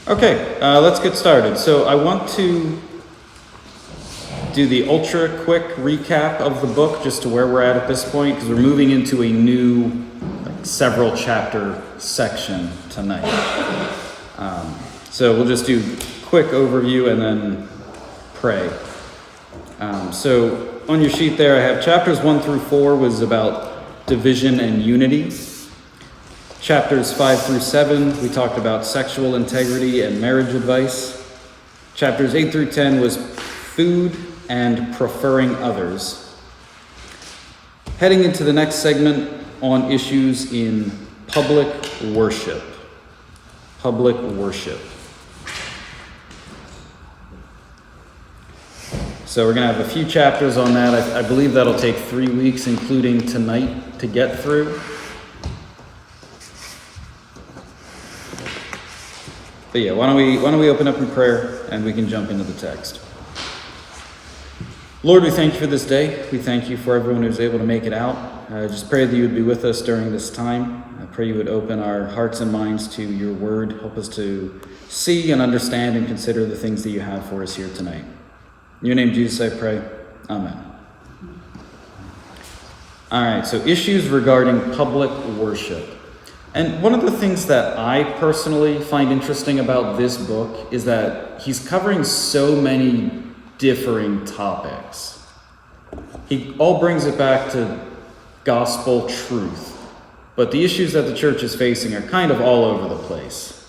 Okay, let's get started. So I want to do the ultra quick recap of the book just to where we're at this point, because we're moving into a new several chapter section tonight. So we'll just do quick overview and then pray. So on your sheet there, I have chapters 1 through 4 was about division and unity. Chapters 5 through 7, we talked about sexual integrity and marriage advice. Chapters 8 through 10 was food and preferring others. Heading into the next segment on issues in public worship. Public worship. So we're going to have a few chapters on that. I believe that'll take 3 weeks, including tonight, to get through. But yeah, why don't we open up in prayer and we can jump into the text. Lord, we thank you for this day. We thank you for everyone who's able to make it out. I just pray that you would be with us during this time. I pray you would open our hearts and minds to your word. Help us to see and understand and consider the things that you have for us here tonight. In your name, Jesus, I pray. Amen. All right, so issues regarding public worship. And one of the things that I personally find interesting about this book is that he's covering so many differing topics. He all brings it back to gospel truth, but the issues that the church is facing are kind of all over the place.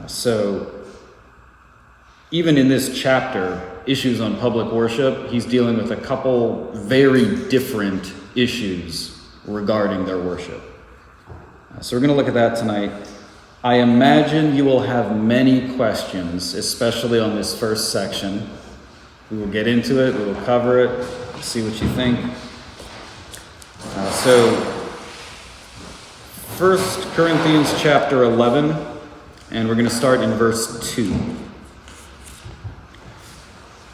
So even in this chapter, issues on public worship, he's dealing with a couple very different issues regarding their worship. So we're going to look at that tonight. I imagine you will have many questions, especially on this first section. We will get into it, we will cover it, see what you think. So 1 Corinthians chapter 11, and we're going to start in verse 2.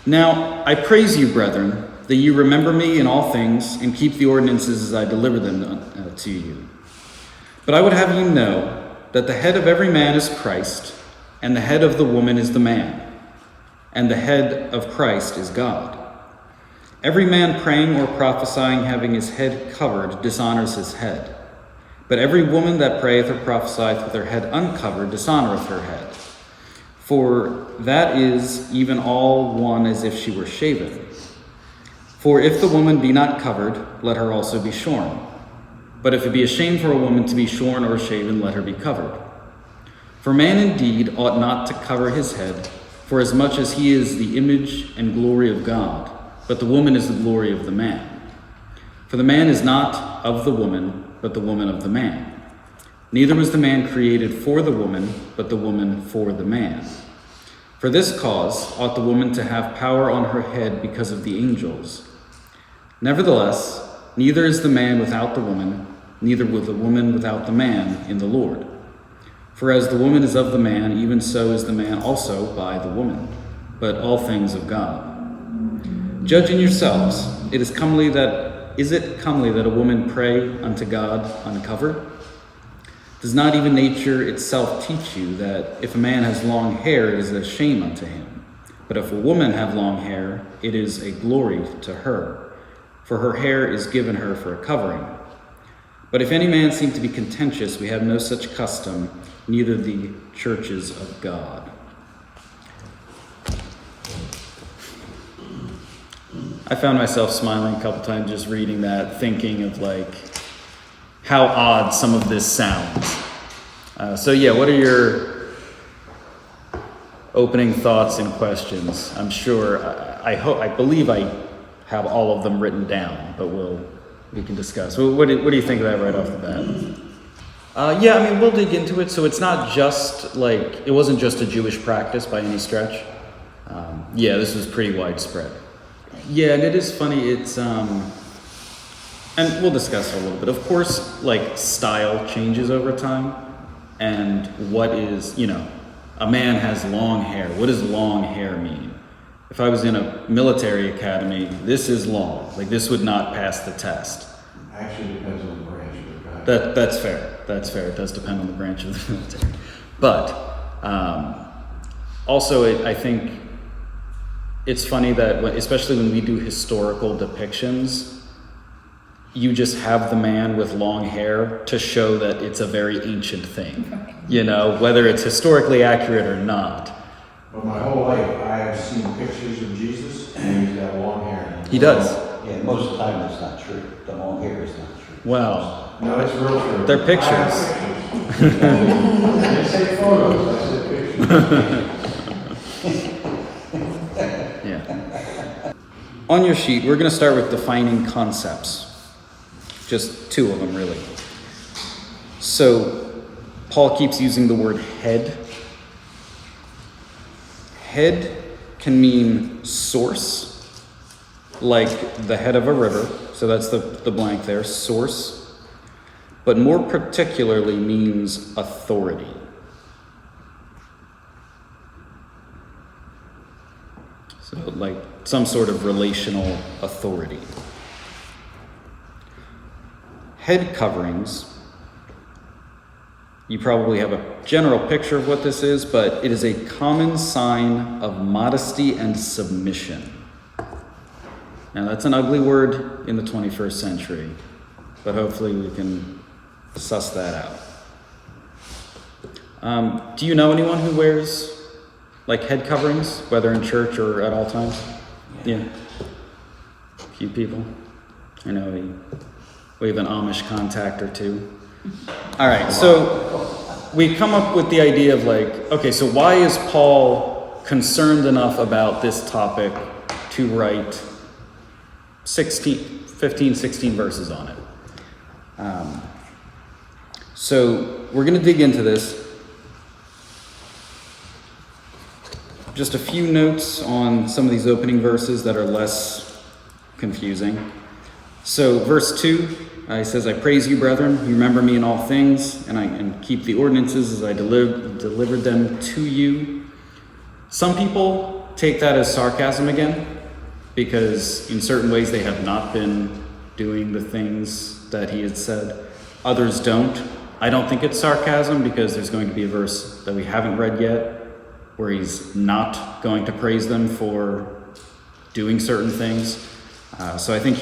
Now, I praise you, brethren, that you remember me in all things and keep the ordinances as I deliver them to you. But I would have you know that the head of every man is Christ, and the head of the woman is the man, and the head of Christ is God. Every man praying or prophesying having his head covered dishonors his head. But every woman that prayeth or prophesieth with her head uncovered dishonoreth her head. For that is even all one as if she were shaven. For if the woman be not covered, let her also be shorn. But if it be a shame for a woman to be shorn or shaven, let her be covered. For man indeed ought not to cover his head, for as much as he is the image and glory of God, but the woman is the glory of the man. For the man is not of the woman, but the woman of the man. Neither was the man created for the woman, but the woman for the man. For this cause ought the woman to have power on her head because of the angels. Nevertheless, neither is the man without the woman, neither will the woman without the man in the Lord. For as the woman is of the man, even so is the man also by the woman, but all things of God. Judging yourselves, is it comely that a woman pray unto God uncovered? Does not even nature itself teach you that if a man has long hair, it is a shame unto him? But if a woman have long hair, it is a glory to her, for her hair is given her for a covering. But if any man seem to be contentious, we have no such custom, neither the churches of God. I found myself smiling a couple times just reading that, thinking of how odd some of this sounds. What are your opening thoughts and questions? I'm sure, I believe I have all of them written down, but we can discuss. What do you think of that right off the bat? We'll dig into it. So it's not just it wasn't just a Jewish practice by any stretch. This was pretty widespread. Yeah, and it is funny. It's, and we'll discuss it a little bit. Of course, style changes over time. And what is, a man has long hair. What does long hair mean? If I was in a military academy, this is long. This would not pass the test. Actually depends on the branch of the guy. That's fair. It does depend on the branch of the military. But Also, I think it's funny that, especially when we do historical depictions, you just have the man with long hair to show that it's a very ancient thing, you know, whether it's historically accurate or not. Well, my whole life, I have seen pictures of Jesus, and he's got long hair. He does. Yeah, most of the time that's not true. The long hair is not true. Well, No, it's real true. they're pictures. I didn't say photos, I said pictures. Yeah. On your sheet, we're going to start with defining concepts. Just two of them, really. So, Paul keeps using the word head. Head can mean source, like the head of a river. So that's the blank there, source. But more particularly means authority. So like some sort of relational authority. Head coverings, you probably have a general picture of what this is, but it is a common sign of modesty and submission. Now that's an ugly word in the 21st century, but hopefully we can suss that out. Do you know anyone who wears like head coverings, whether in church or at all times? Yeah. A few people. I know we have an Amish contact or two. All right, so we come up with the idea of like, okay, so why is Paul concerned enough about this topic to write 15, 16 verses on it? So we're going to dig into this. Just a few notes on some of these opening verses that are less confusing. So verse 2, he says, I praise you, brethren, you remember me in all things, and keep the ordinances as I delivered them to you. Some people take that as sarcasm again, because in certain ways they have not been doing the things that he had said. Others don't. I don't think it's sarcasm, because there's going to be a verse that we haven't read yet, where he's not going to praise them for doing certain things. So I think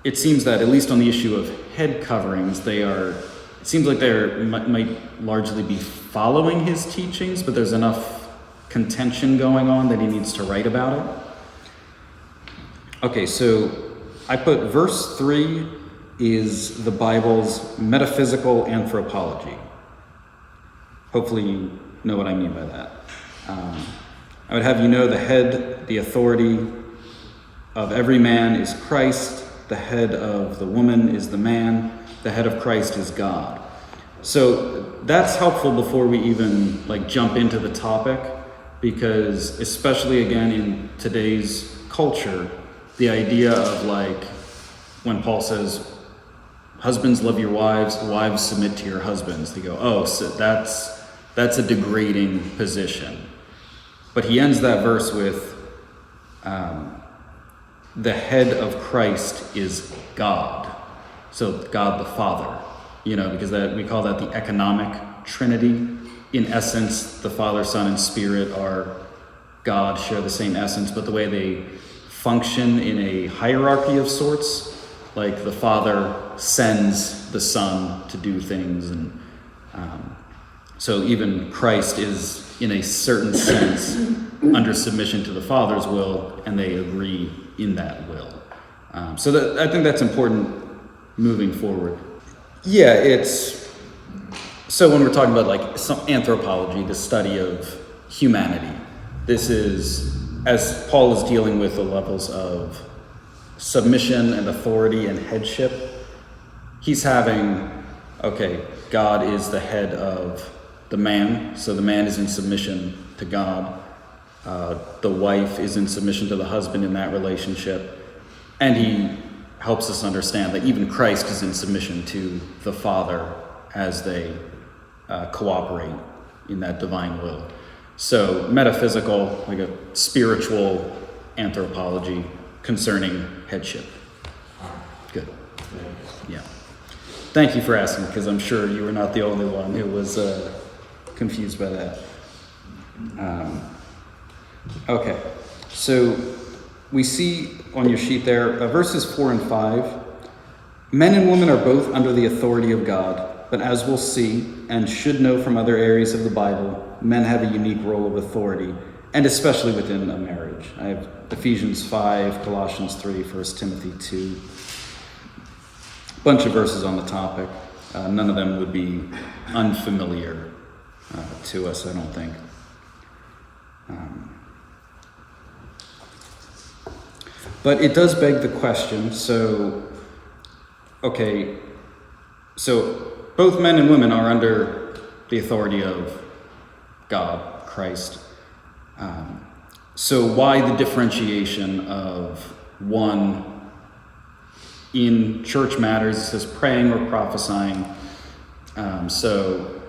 it seems that at least on the issue of head coverings, it seems like they might largely be following his teachings, but there's enough contention going on that he needs to write about it. Okay, so I put verse 3 is the Bible's metaphysical anthropology. Hopefully you know what I mean by that. I would have you know the head, the authority of every man is Christ. The head of the woman is the man. The head of Christ is God. So that's helpful before we even jump into the topic, because especially again in today's culture, the idea of when Paul says, husbands love your wives, wives submit to your husbands. They go, oh, so that's a degrading position. But he ends that verse with, the head of Christ is God. So God the Father, because we call that the economic Trinity. In essence, the Father, Son, and Spirit are God, share the same essence, but the way they function in a hierarchy of sorts, like the Father sends the Son to do things, and so even Christ is, in a certain sense, under submission to the Father's will, and they agree in that will. I think that's important moving forward. Yeah, so when we're talking about some anthropology, the study of humanity, this is, as Paul is dealing with the levels of submission and authority and headship, he's having, okay, God is the head of the man, so the man is in submission to God. The wife is in submission to the husband in that relationship. And he helps us understand that even Christ is in submission to the Father as they cooperate in that divine will. So metaphysical, like a spiritual anthropology concerning headship. Good. Yeah. Thank you for asking, because I'm sure you were not the only one who was confused by that. Okay, so we see on your sheet there, verses 4 and 5. Men and women are both under the authority of God, but as we'll see, and should know from other areas of the Bible, men have a unique role of authority, and especially within a marriage. I have Ephesians 5, Colossians 3, 1 Timothy 2. A bunch of verses on the topic. None of them would be unfamiliar to us, I don't think. But it does beg the question, so both men and women are under the authority of God, Christ. So why the differentiation of one in church matters? It says praying or prophesying. So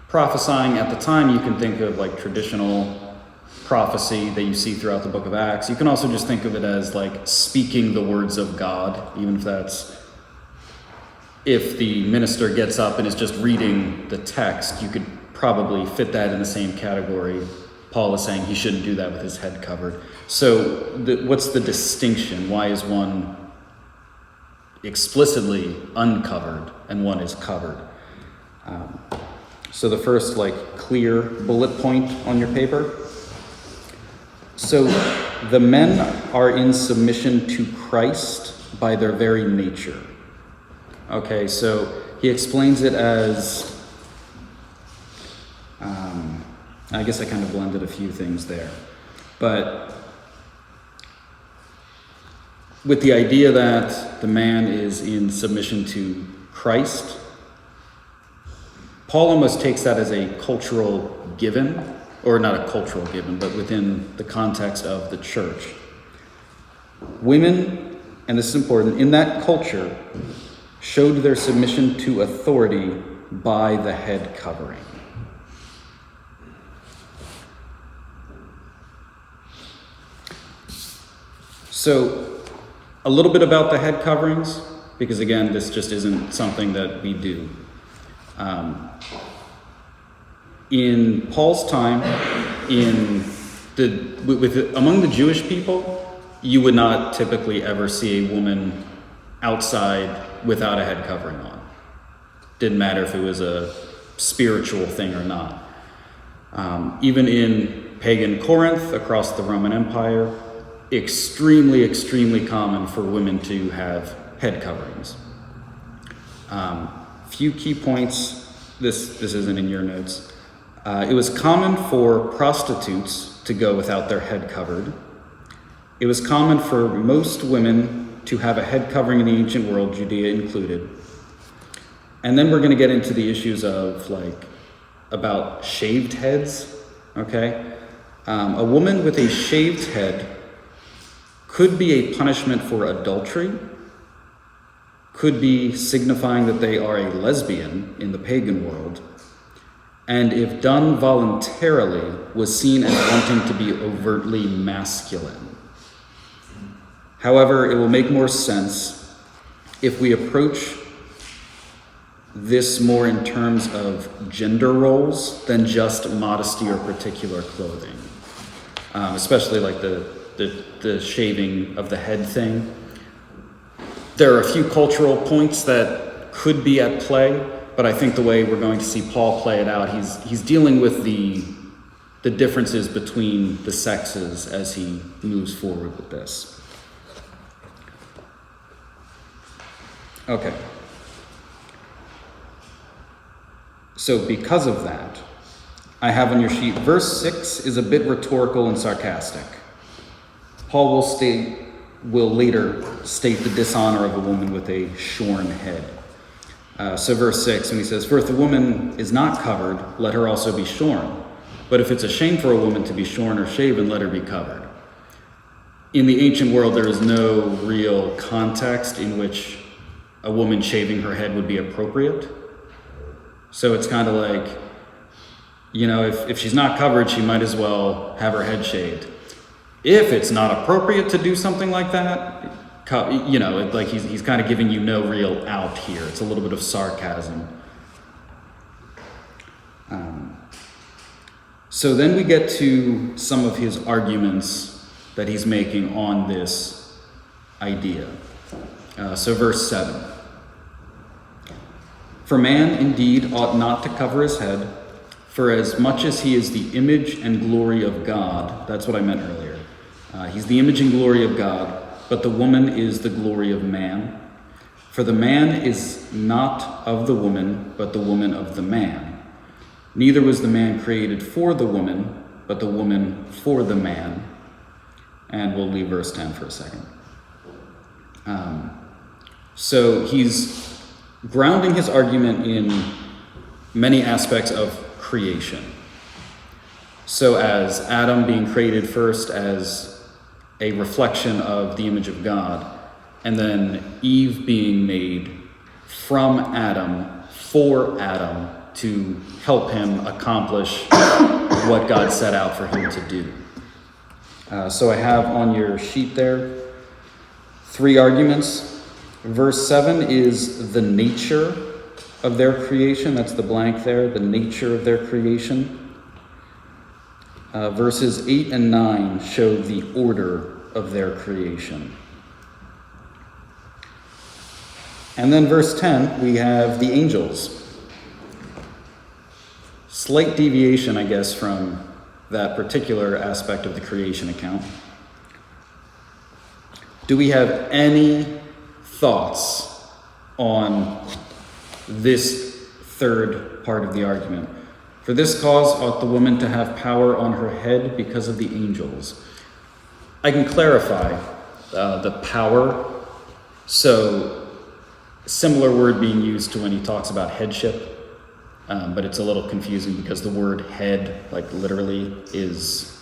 prophesying at the time, you can think of like traditional prophecy that you see throughout the book of Acts. You can also just think of it as like speaking the words of God, even if the minister gets up and is just reading the text, you could probably fit that in the same category. Paul is saying he shouldn't do that with his head covered. So what's the distinction? Why is one explicitly uncovered and one is covered? So the first clear bullet point on your paper. So the men are in submission to Christ by their very nature. Okay, so he explains it as, I guess I kind of blended a few things there, but with the idea that the man is in submission to Christ, Paul almost takes that as a cultural given, or not a cultural given, but within the context of the church. Women, and this is important, in that culture, showed their submission to authority by the head covering. So, a little bit about the head coverings, because again, this just isn't something that we do. In Paul's time, among the Jewish people, you would not typically ever see a woman outside without a head covering on. Didn't matter if it was a spiritual thing or not. Even in pagan Corinth, across the Roman Empire, extremely, extremely common for women to have head coverings. Few key points. This isn't in your notes. It was common for prostitutes to go without their head covered. It was common for most women to have a head covering in the ancient world, Judea included. And then we're going to get into the issues of about shaved heads, okay? A woman with a shaved head could be a punishment for adultery, could be signifying that they are a lesbian in the pagan world, and if done voluntarily, was seen as wanting to be overtly masculine. However, it will make more sense if we approach this more in terms of gender roles than just modesty or particular clothing, especially the shaving of the head thing. There are a few cultural points that could be at play, but I think the way we're going to see Paul play it out, he's dealing with the differences between the sexes as he moves forward with this. Okay. So because of that, I have on your sheet, verse 6 is a bit rhetorical and sarcastic. Paul will later state the dishonor of a woman with a shorn head. So verse 6, when he says, "For if the woman is not covered, let her also be shorn. But if it's a shame for a woman to be shorn or shaven, let her be covered." In the ancient world, there is no real context in which a woman shaving her head would be appropriate. So it's kind of like, if she's not covered, she might as well have her head shaved. If it's not appropriate to do something like that, he's kind of giving you no real out here. It's a little bit of sarcasm. So then we get to some of his arguments that he's making on this idea. So verse 7. For man indeed ought not to cover his head, for as much as he is the image and glory of God, that's what I meant earlier. He's the image and glory of God, but the woman is the glory of man. For the man is not of the woman, but the woman of the man. Neither was the man created for the woman, but the woman for the man. And we'll leave verse 10 for a second. So he's grounding his argument in many aspects of creation. So as Adam being created first as a reflection of the image of God, and then Eve being made from Adam, for Adam, to help him accomplish what God set out for him to do. So I have on your sheet there 3 arguments. Verse 7 is the nature of their creation. That's the blank there, the nature of their creation. Verses 8 and 9 show the order of their creation. And then verse 10, we have the angels. Slight deviation, I guess, from that particular aspect of the creation account. Do we have any thoughts on this third part of the argument? For this cause ought the woman to have power on her head because of the angels. I can clarify the power. So, similar word being used to when he talks about headship. But it's a little confusing because the word head, like literally, is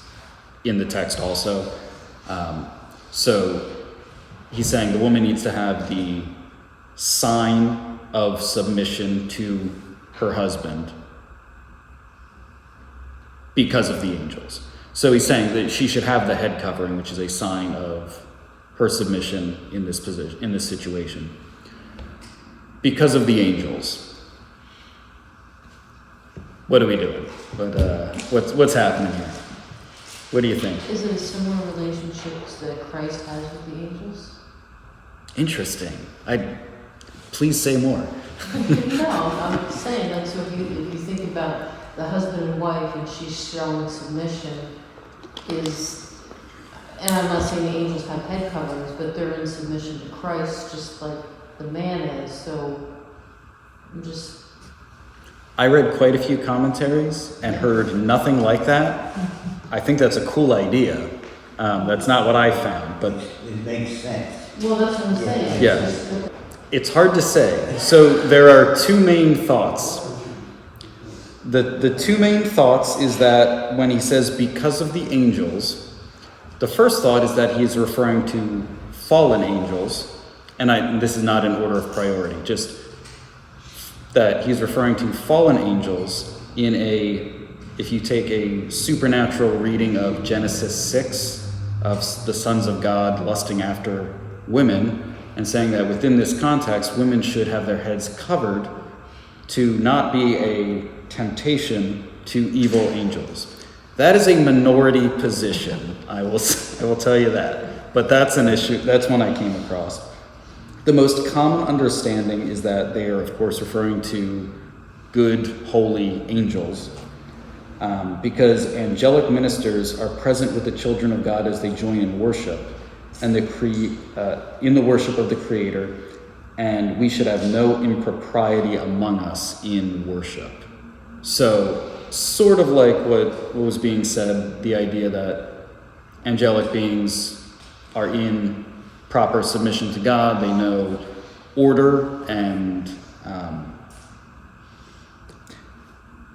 in the text also. So he's saying the woman needs to have the sign of submission to her husband because of the angels. So he's saying that she should have the head covering, which is a sign of her submission in this position, in this situation, because of the angels. What are we doing? What's happening here? What do you think? Is it a similar relationship that Christ has with the angels? Interesting. Please say more. No, I'm saying that. So if you think about the husband and wife, and she's showing submission, and I'm not saying the angels have head coverings, but they're in submission to Christ, just like the man is. So I read quite a few commentaries and heard nothing like that. I think that's a cool idea. That's not what I found, but It makes sense. Well, that's what I'm saying. Yeah. It's hard to say. So there are 2 main thoughts. The 2 main thoughts is that when he says because of the angels, the first thought is that he's referring to fallen angels, and this is not in order of priority, just that he's referring to fallen angels if you take a supernatural reading of Genesis 6, of the sons of God lusting after women, and saying that within this context, women should have their heads covered to not be a temptation to evil angels. That is a minority position, I will tell you that. But that's an issue, that's one I came across. The most common understanding is that they are, of course, referring to good, holy angels, because angelic ministers are present with the children of God as they join in worship, and in the worship of the Creator, and we should have no impropriety among us in worship. So, sort of like what was being said, the idea that angelic beings are in proper submission to God, they know order, and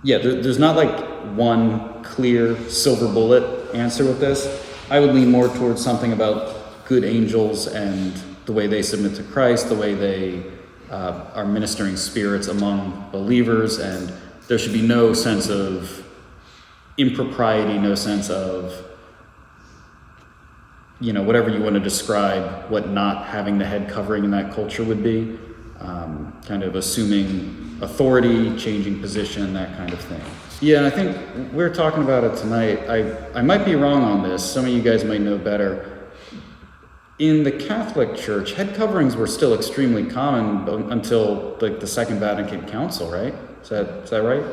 there's not like one clear silver bullet answer with this. I would lean more towards something about good angels and the way they submit to Christ, the way they are ministering spirits among believers, and there should be no sense of impropriety, no sense of whatever you want to describe what not having the head covering in that culture would be, kind of assuming authority, changing position, that kind of thing. Yeah, and I think we were talking about it tonight. I might be wrong on this. Some of you guys might know better. In the Catholic Church, head coverings were still extremely common until like the Second Vatican Council, right? Is that right?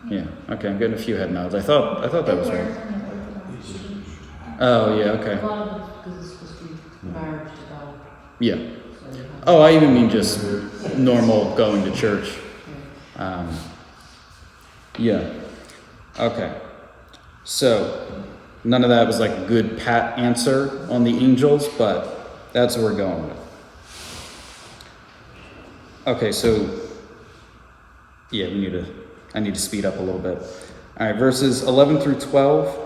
Yeah. Okay, I'm getting a few head nods. I thought that was right. Oh yeah. Okay. A lot of it's because it's supposed to be marriage to God. Yeah. So you have- Oh, I even mean just normal going to church. Yeah. Okay. So, none of that was like a good pat answer on the angels, but that's what we're going with. Okay, so yeah, I need to speed up a little bit. All right, verses 11 through 12.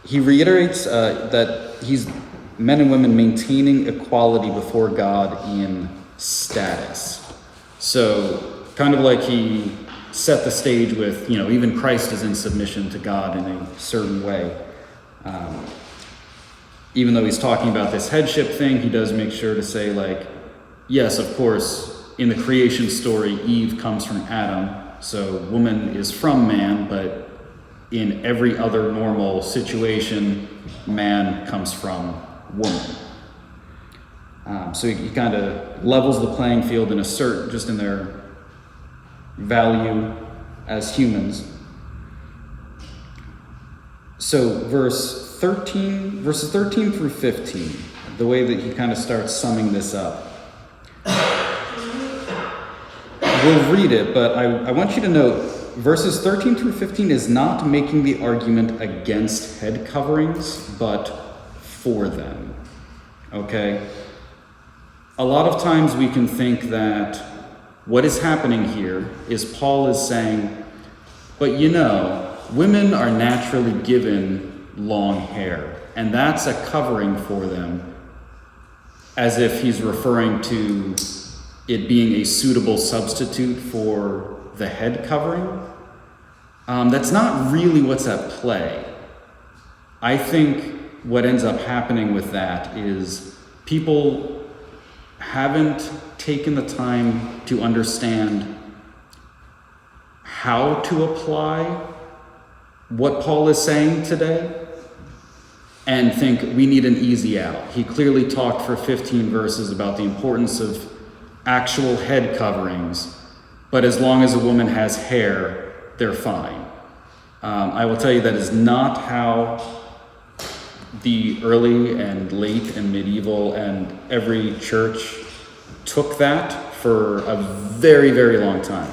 He reiterates that he's men and women maintaining equality before God in status. So, kind of like he set the stage with, even Christ is in submission to God in a certain way. Even though he's talking about this headship thing, he does make sure to say, like, yes, of course, in the creation story, Eve comes from Adam, so woman is from man, but in every other normal situation, man comes from woman. So he kind of levels the playing field in just in their value as humans. So verses 13 through 15, the way that he kind of starts summing this up. We'll read it, but I want you to note, verses 13 through 15 is not making the argument against head coverings, but for them. Okay? A lot of times we can think that what is happening here is Paul is saying, but women are naturally given long hair, and that's a covering for them, as if he's referring to it being a suitable substitute for the head covering. That's not really what's at play. I think what ends up happening with that is people haven't taken the time to understand how to apply what Paul is saying today and think we need an easy out. He clearly talked for 15 verses about the importance of actual head coverings, but as long as a woman has hair, they're fine. I will tell you that is not how the early and late and medieval and every church took that for a very, very long time.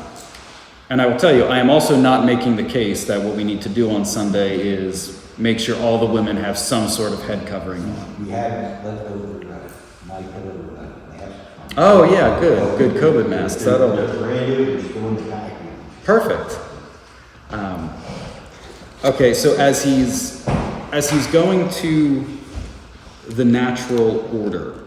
And I will tell you, I am also not making the case that what we need to do on Sunday is make sure all the women have some sort of head covering on. We have leftover, my COVID mask. Oh yeah, good COVID masks. That'll Brand new, just go in the package. perfect. Okay, so as he's going to the natural order,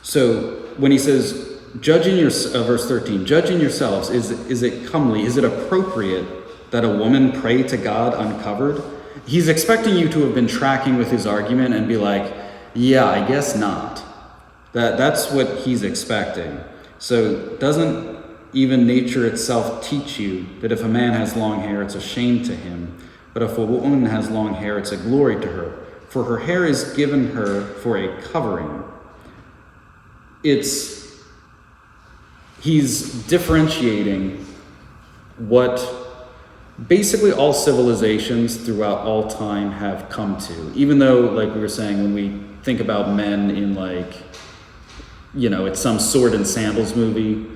so when he says, verse 13, judging yourselves, is it comely, is it appropriate that a woman pray to God uncovered? He's expecting you to have been tracking with his argument and be like, yeah, I guess not. That's what he's expecting. So doesn't even nature itself teach you that if a man has long hair, it's a shame to him, but if a woman has long hair, it's a glory to her, for her hair is given her for a covering. He's differentiating what basically all civilizations throughout all time have come to. Even though, like we were saying, when we think about men in it's some sword and sandals movie,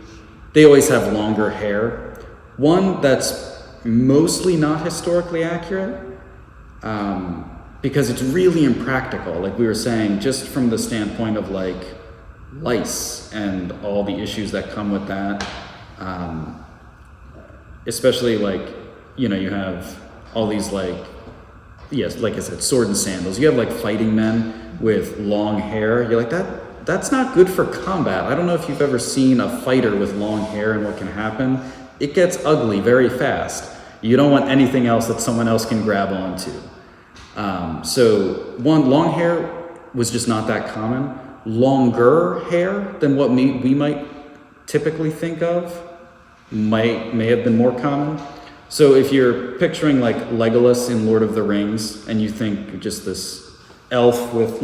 they always have longer hair. One that's mostly not historically accurate, because it's really impractical, like we were saying, just from the standpoint of lice and all the issues that come with that. Especially you have all these like I said, sword and sandals. You have fighting men with long hair. You're like, that's not good for combat. I don't know if you've ever seen a fighter with long hair and what can happen. It gets ugly very fast. You don't want anything else that someone else can grab onto. So long hair was just not that common. Longer hair than what we might typically think of may have been more common. So if you're picturing like Legolas in Lord of the Rings, and you think just this elf with,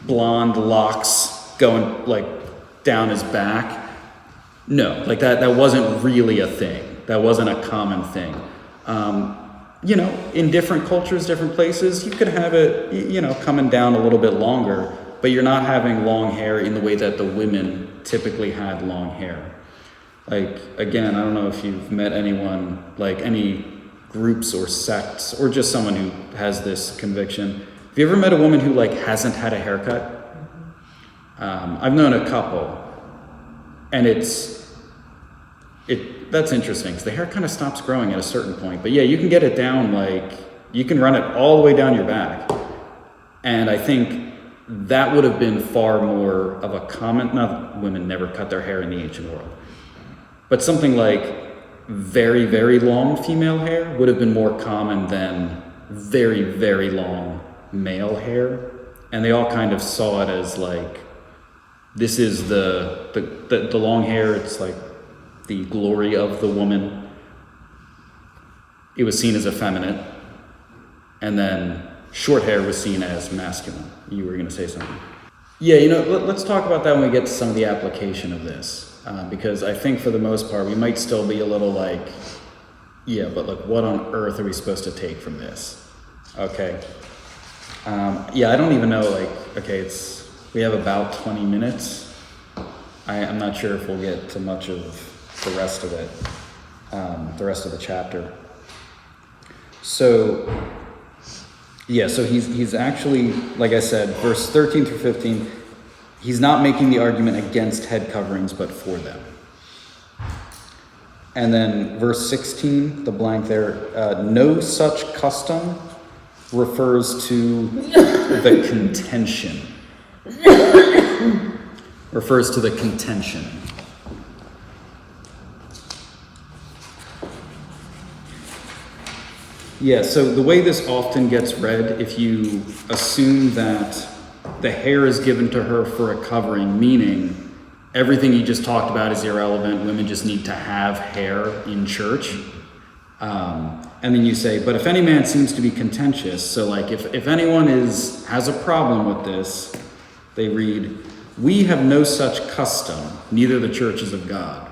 blonde locks going like down his back, no, like that wasn't really a thing. That wasn't a common thing. In different cultures, different places, you could have it, coming down a little bit longer, but you're not having long hair in the way that the women typically had long hair. Like, again, I don't know if you've met anyone, like any groups or sects, or just someone who has this conviction. Have you ever met a woman who like hasn't had a haircut? I've known a couple, and that's interesting because the hair kind of stops growing at a certain point. But yeah, you can get it down, like you can run it all the way down your back. And I think that would have been far more of a common, not that women never cut their hair in the ancient world, but something like very, very long female hair would have been more common than very, very long male hair. And they all kind of saw it as like, this is the long hair, it's like the glory of the woman. It was seen as effeminate. And then short hair was seen as masculine. You were going to say something. Yeah, let's talk about that when we get to some of the application of this. Because I think for the most part, we might still be a little like, yeah, but like what on earth are we supposed to take from this? Okay. I don't even know, we have about 20 minutes. I'm not sure if we'll get to much of the rest of it, the rest of the chapter. So he's actually, like I said, verse 13 through 15, he's not making the argument against head coverings, but for them. And then verse 16, the blank there, no such custom refers to the contention. Refers to the contention. Yeah, so the way this often gets read, if you assume that the hair is given to her for a covering, meaning everything you just talked about is irrelevant, women just need to have hair in church. And then you say, but if any man seems to be contentious, so like if anyone has a problem with this, they read, we have no such custom, neither the churches of God.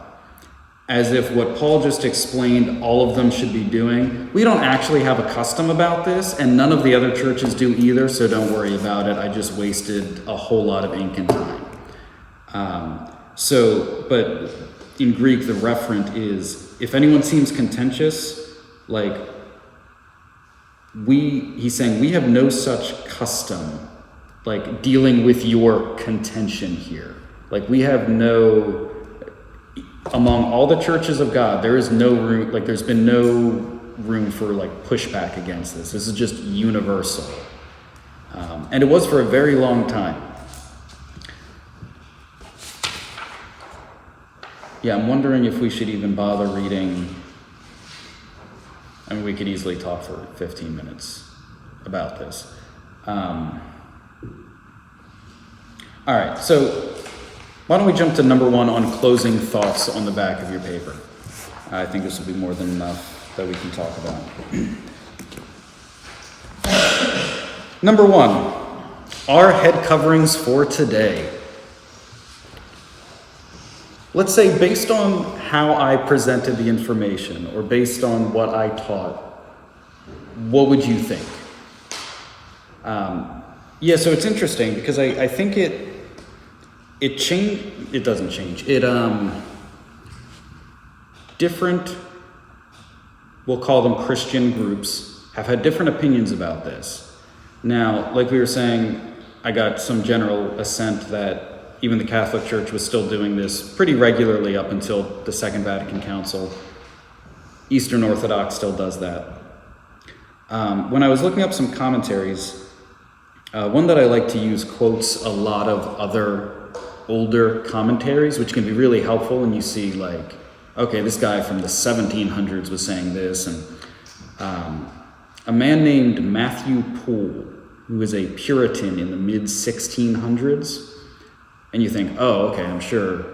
As if what Paul just explained, all of them should be doing. We don't actually have a custom about this, and none of the other churches do either, so don't worry about it. I just wasted a whole lot of ink and time. But in Greek, the referent is, if anyone seems contentious, he's saying, we have no such custom, like dealing with your contention here. Like we have no, among all the churches of God, there is no room, like there's been no room for like pushback against this. This is just universal. And it was for a very long time. Yeah, I'm wondering if we should even bother reading. I mean, we could easily talk for 15 minutes about this. All right, so why don't we jump to number 1 on closing thoughts on the back of your paper? I think this will be more than enough that we can talk about. Number 1, our head coverings for today. Let's say based on how I presented the information or based on what I taught, what would you think? So it's interesting because I think it doesn't change. Different, we'll call them Christian groups, have had different opinions about this. Now, like we were saying, I got some general assent that even the Catholic Church was still doing this pretty regularly up until the Second Vatican Council. Eastern Orthodox still does that. When I was looking up some commentaries, one that I like to use quotes a lot of other older commentaries, which can be really helpful when you see like, okay, this guy from the 1700s was saying this, and a man named Matthew Poole, who was a Puritan in the mid-1600s, and you think, oh, okay, I'm sure,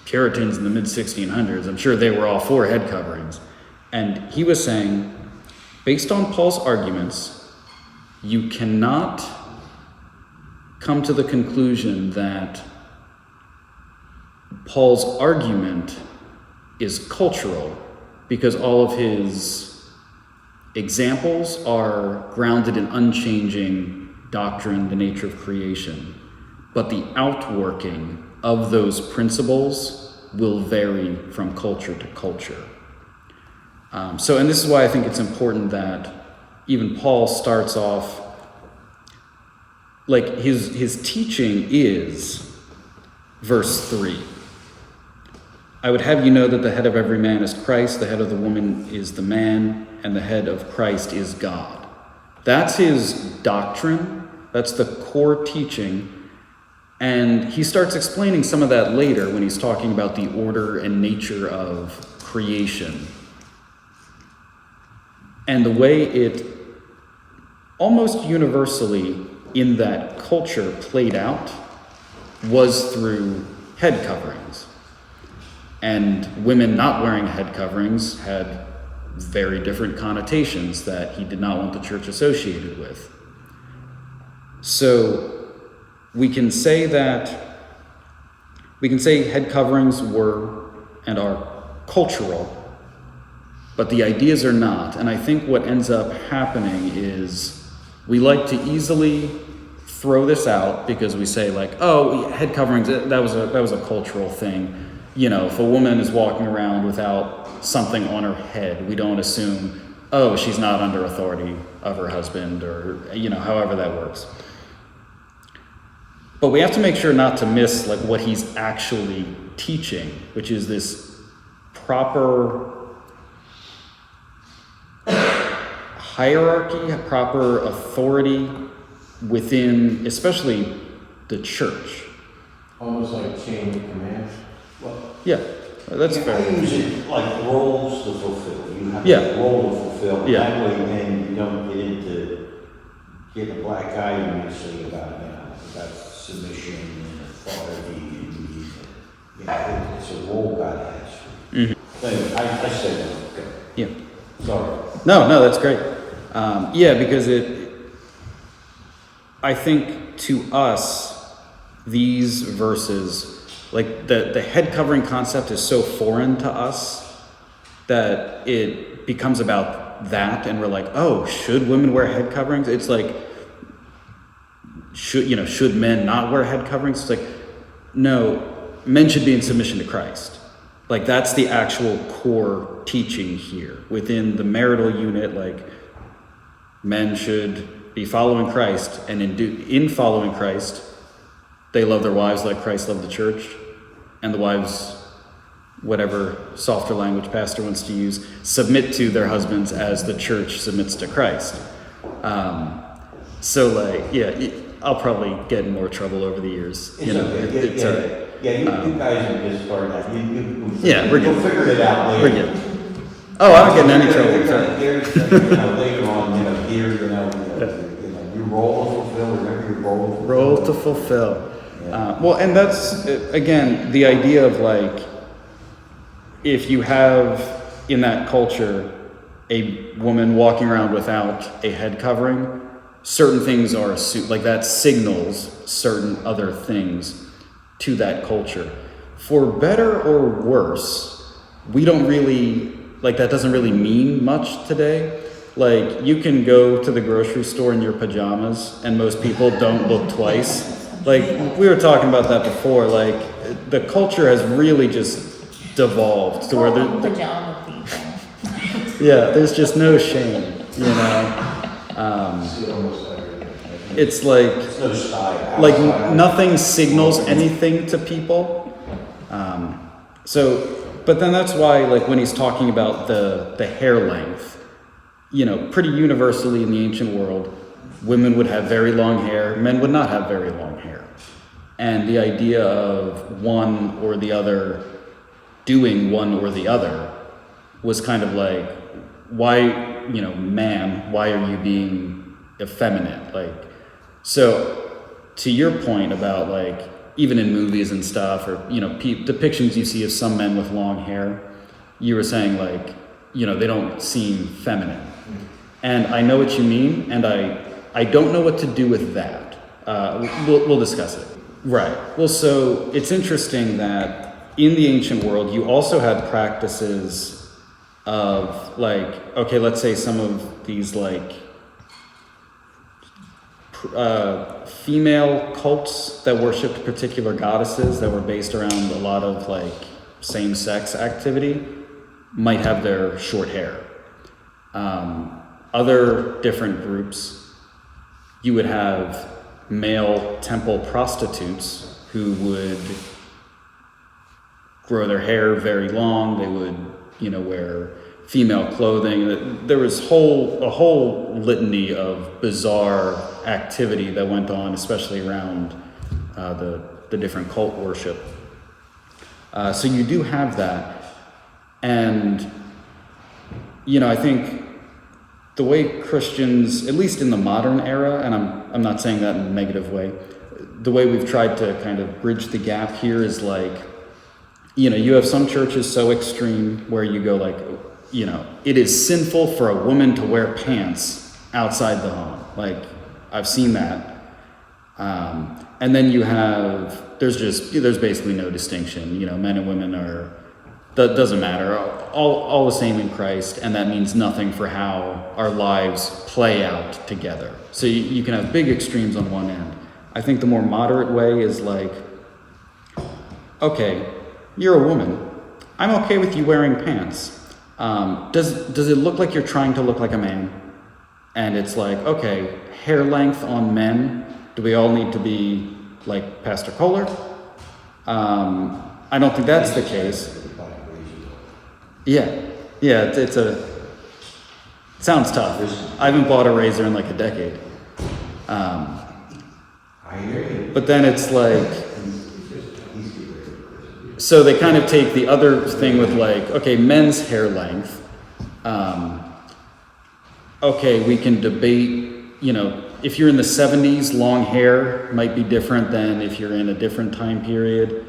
Puritans in the mid-1600s, I'm sure they were all for head coverings. And he was saying, based on Paul's arguments, you cannot come to the conclusion that Paul's argument is cultural because all of his examples are grounded in unchanging doctrine, the nature of creation. But the outworking of those principles will vary from culture to culture. And this is why I think it's important that even Paul starts off, like his teaching is verse 3. I would have you know that the head of every man is Christ, the head of the woman is the man, and the head of Christ is God. That's his doctrine. That's the core teaching. And he starts explaining some of that later when he's talking about the order and nature of creation. And the way it almost universally in that culture played out was through head coverings. And women not wearing head coverings had very different connotations that he did not want the church associated with. So we can say head coverings were and are cultural, but the ideas are not. And I think what ends up happening is we like to easily throw this out because we say like, oh, head coverings, that was a cultural thing. You know, if a woman is walking around without something on her head, we don't assume, oh, she's not under authority of her husband or, you know, however that works. But we have to make sure not to miss like what he's actually teaching, which is this proper hierarchy, proper authority within, especially the church. Almost like chain of command. Well, Yeah, that's I fair. use it like roles to fulfill. You have Yeah. a role to fulfill. Yeah. That way then you don't get into getting a black eye immediately about, about submission and authority and, it's a role God has. Mm-hmm. Anyway, I said that, okay. Yeah. Sorry. No, that's great. Because I think to us, these verses, like the head covering concept is so foreign to us that it becomes about that, and we're like, oh, should women wear head coverings? It's like, should men not wear head coverings? It's like, no, men should be in submission to Christ. Like that's the actual core teaching here. Within the marital unit, like men should be following Christ, and in following Christ, they love their wives like Christ loved the church, and the wives, whatever softer language pastor wants to use, submit to their husbands as the church submits to Christ. I'll probably get in more trouble over the years. It's okay. It's all right. Yeah, you guys are just starting out. We're good. We'll figure it out later. We're good. Oh, I don't get in any trouble. You're Sorry. gonna, later on, here, your role to fulfill, remember your role to fulfill. Role to fulfill. Yeah. And that's, again, the idea of like, if you have in that culture a woman walking around without a head covering, certain things are assumed, like that signals certain other things to that culture. For better or worse, we don't really, like that doesn't really mean much today. Like you can go to the grocery store in your pajamas and most people don't look twice. Like we were talking about that before, like the culture has really just devolved to where Pajama people. there's just no shame, See almost everything. It's like, It's no style. like outside. nothing signals anything to people. But then that's why, like when he's talking about the hair length, pretty universally in the ancient world, women would have very long hair, men would not have very long hair. And the idea of one or the other doing one or the other was kind of like, why, ma'am, why are you being effeminate? Like, so to your point about like, even in movies and stuff, or, you know, depictions you see of some men with long hair, you were saying, like, you know, they don't seem feminine. And I know what you mean, and I don't know what to do with that. We'll discuss it. Right. Well, so it's interesting that in the ancient world, you also had practices of, like, okay, let's say some of these, like, female cults that worshipped particular goddesses that were based around a lot of, like, same-sex activity might have their short hair. Other different groups, you would have male temple prostitutes who would grow their hair very long. They would, you know, wear female clothing. There was a whole litany of bizarre activity that went on, especially around the different cult worship. So you do have that. And, you know, I think the way Christians, at least in the modern era, and I'm not saying that in a negative way, the way we've tried to kind of bridge the gap here is, like, you know, you have some churches so extreme where you go, like, you know, it is sinful for a woman to wear pants outside the home. Like, I've seen that. And then you have, there's basically no distinction. You know, men and women that doesn't matter. All the same in Christ, and that means nothing for how our lives play out together. So you can have big extremes on one end. I think the more moderate way is like, okay, you're a woman. I'm okay with you wearing pants. Does it look like you're trying to look like a man? And it's like, okay, hair length on men, do we all need to be like Pastor Kohler? I don't think that's the case. Yeah, it sounds tough. I haven't bought a razor in like a decade. I hear you. But then it's like, so they kind of take the other thing with, like, okay, men's hair length. Okay, we can debate, you know, if you're in the 70s, long hair might be different than if you're in a different time period.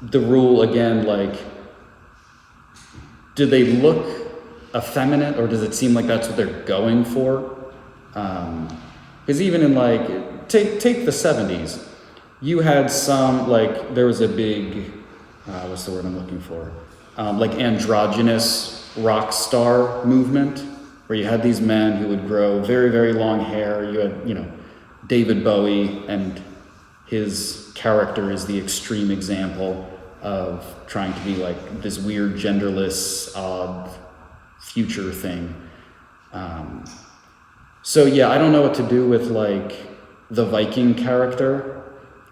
The rule, again, like, do they look effeminate, or does it seem like that's what they're going for? Because even in, like, take the 70s, you had some, like, there was a big, what's the word I'm looking for? Like, androgynous rock star movement, where you had these men who would grow very, very long hair. You had, you know, David Bowie, and his character is the extreme example of trying to be like this weird, genderless, odd future thing. So yeah, I don't know what to do with, like, the Viking character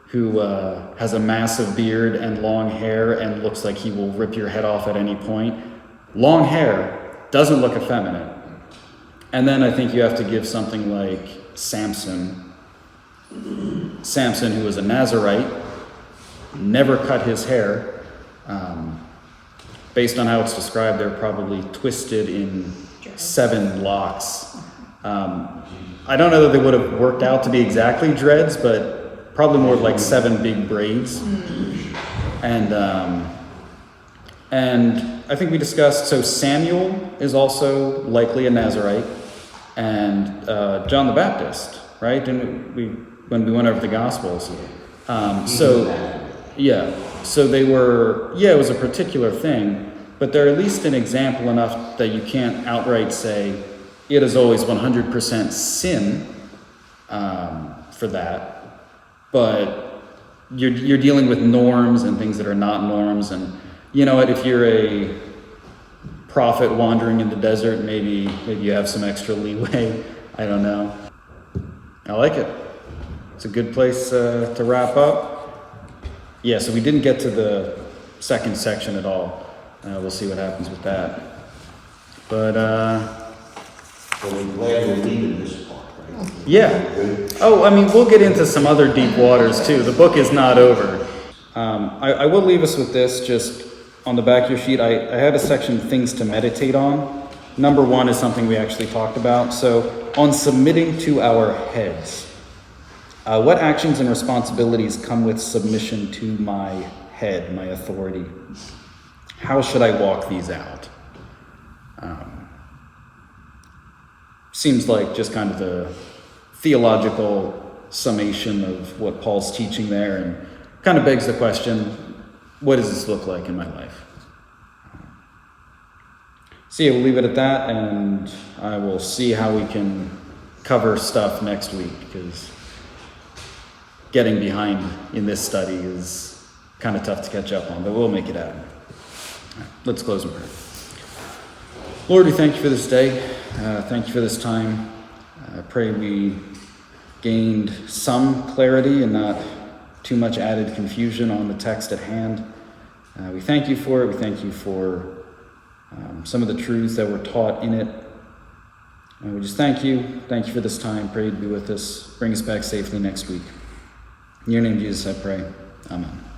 who has a massive beard and long hair and looks like he will rip your head off at any point. Long hair doesn't look effeminate. And then I think you have to give something like Samson, who was a Nazarite, never cut his hair. Based on how it's described, they're probably twisted in 7 locks. I don't know that they would have worked out to be exactly dreads, but probably more like 7 big braids. And I think we discussed, so Samuel is also likely a Nazarite, and John the Baptist, right? And when we went over the Gospels. So they were, it was a particular thing, but they're at least an example enough that you can't outright say it is always 100% sin for that. But you're dealing with norms and things that are not norms, and you know what, if you're a prophet wandering in the desert, maybe you have some extra leeway. I don't know. I like it. It's a good place to wrap up. Yeah, so we didn't get to the second section at all. We'll see what happens with that. But, So we're glad we're leaving this part, right? yeah. Good. Oh, I mean, we'll get into some other deep waters too. The book is not over. I will leave us with this, just on the back of your sheet. I had a section, things to meditate on. Number 1 is something we actually talked about. So, on submitting to our heads. What actions and responsibilities come with submission to my head, my authority? How should I walk these out? Seems like just kind of the theological summation of what Paul's teaching there, and kind of begs the question, what does this look like in my life? So yeah, we'll leave it at that, and I will see how we can cover stuff next week, because getting behind in this study is kind of tough to catch up on, but we'll make it happen. All right, let's close in prayer. Lord, we thank you for this day. Thank you for this time. I pray we gained some clarity and not too much added confusion on the text at hand. We thank you for it. We thank you for some of the truths that were taught in it. And we just thank you. Thank you for this time. Pray to be with us. Bring us back safely next week. In your name, Jesus, I pray. Amen.